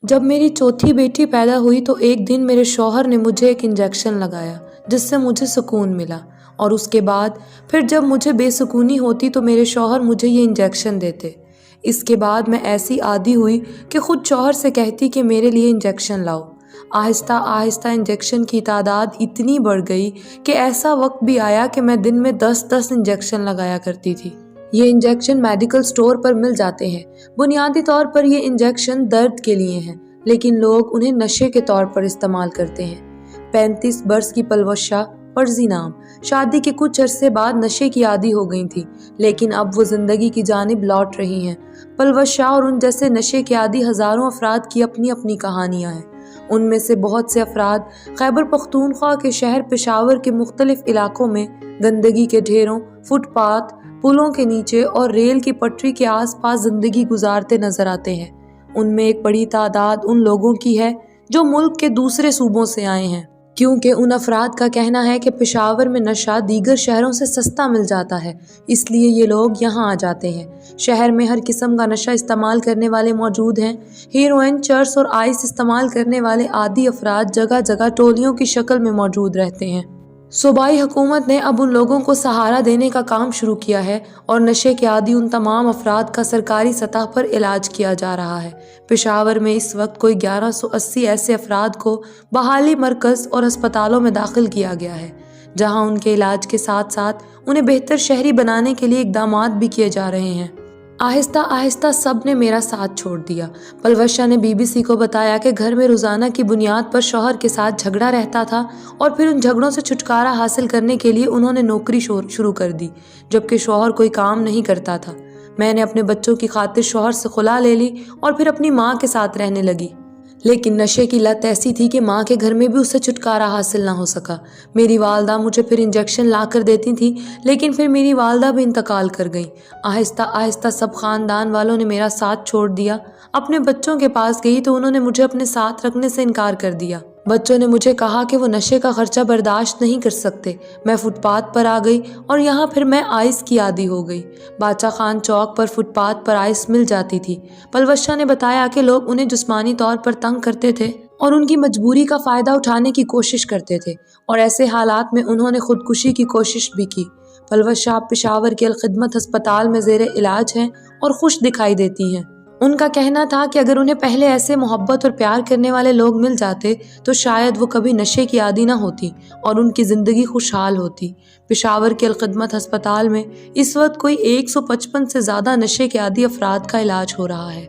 جب میری چوتھی بیٹی پیدا ہوئی تو ایک دن میرے شوہر نے مجھے ایک انجیکشن لگایا جس سے مجھے سکون ملا، اور اس کے بعد پھر جب مجھے بے سکونی ہوتی تو میرے شوہر مجھے یہ انجیکشن دیتے۔ اس کے بعد میں ایسی عادی ہوئی کہ خود شوہر سے کہتی کہ میرے لیے انجیکشن لاؤ۔ آہستہ آہستہ انجیکشن کی تعداد اتنی بڑھ گئی کہ ایسا وقت بھی آیا کہ میں دن میں 10 انجیکشن لگایا کرتی تھی۔ یہ انجیکشن میڈیکل سٹور پر مل جاتے ہیں۔ بنیادی طور پر یہ انجیکشن درد کے لیے ہیں، لیکن لوگ انہیں نشے کے طور پر استعمال کرتے ہیں۔ 35 برس کی پلوش شاہ، فرضی نام، شادی کے کچھ عرصے بعد نشے کی عادی ہو گئی تھی، لیکن اب وہ زندگی کی جانب لوٹ رہی ہیں۔ پلوش شاہ اور ان جیسے نشے کے عادی ہزاروں افراد کی اپنی اپنی کہانیاں ہیں۔ ان میں سے بہت سے افراد خیبر پختونخوا کے شہر پشاور کے مختلف علاقوں میں گندگی کے ڈھیروں، فٹ پاتھ، پلوں کے نیچے اور ریل کی پٹری کے آس پاس زندگی گزارتے نظر آتے ہیں۔ ان میں ایک بڑی تعداد ان لوگوں کی ہے جو ملک کے دوسرے صوبوں سے آئے ہیں، کیونکہ ان افراد کا کہنا ہے کہ پشاور میں نشہ دیگر شہروں سے سستا مل جاتا ہے، اس لیے یہ لوگ یہاں آ جاتے ہیں۔ شہر میں ہر قسم کا نشہ استعمال کرنے والے موجود ہیں۔ ہیروئن، چرس اور آئس استعمال کرنے والے عادی افراد جگہ جگہ ٹولیوں کی شکل میں موجود رہتے ہیں۔ صوبائی حکومت نے اب ان لوگوں کو سہارا دینے کا کام شروع کیا ہے اور نشے کے عادی ان تمام افراد کا سرکاری سطح پر علاج کیا جا رہا ہے۔ پشاور میں اس وقت کوئی 1180 ایسے افراد کو بحالی مرکز اور ہسپتالوں میں داخل کیا گیا ہے، جہاں ان کے علاج کے ساتھ ساتھ انہیں بہتر شہری بنانے کے لیے اقدامات بھی کیے جا رہے ہیں۔ آہستہ آہستہ سب نے میرا ساتھ چھوڑ دیا۔ پلوش شاہ نے BBC کو بتایا کہ گھر میں روزانہ کی بنیاد پر شوہر کے ساتھ جھگڑا رہتا تھا اور پھر ان جھگڑوں سے چھٹکارا حاصل کرنے کے لیے انہوں نے نوکری شروع کر دی، جبکہ شوہر کوئی کام نہیں کرتا تھا۔ میں نے اپنے بچوں کی خاطر شوہر سے خلا لے لی اور پھر اپنی ماں کے ساتھ رہنے لگی، لیکن نشے کی لت ایسی تھی کہ ماں کے گھر میں بھی اسے چھٹکارا حاصل نہ ہو سکا۔ میری والدہ مجھے پھر انجیکشن لا کر دیتی تھی، لیکن پھر میری والدہ بھی انتقال کر گئیں۔ آہستہ آہستہ سب خاندان والوں نے میرا ساتھ چھوڑ دیا۔ اپنے بچوں کے پاس گئی تو انہوں نے مجھے اپنے ساتھ رکھنے سے انکار کر دیا۔ بچوں نے مجھے کہا کہ وہ نشے کا خرچہ برداشت نہیں کر سکتے۔ میں فٹ پاتھ پر آ گئی اور یہاں پھر میں آئس کی عادی ہو گئی۔ باچا خان چوک پر فٹ پاتھ پر آئس مل جاتی تھی۔ پلوش شاہ نے بتایا کہ لوگ انہیں جسمانی طور پر تنگ کرتے تھے اور ان کی مجبوری کا فائدہ اٹھانے کی کوشش کرتے تھے، اور ایسے حالات میں انہوں نے خودکشی کی کوشش بھی کی۔ پلوش شاہ پشاور کے الخدمت ہسپتال میں زیر علاج ہیں اور خوش دکھائی دیتی ہیں۔ ان کا کہنا تھا کہ اگر انہیں پہلے ایسے محبت اور پیار کرنے والے لوگ مل جاتے تو شاید وہ کبھی نشے کی عادی نہ ہوتی اور ان کی زندگی خوشحال ہوتی۔ پشاور کے الخدمت ہسپتال میں اس وقت کوئی 155 سے زیادہ نشے کے عادی افراد کا علاج ہو رہا ہے۔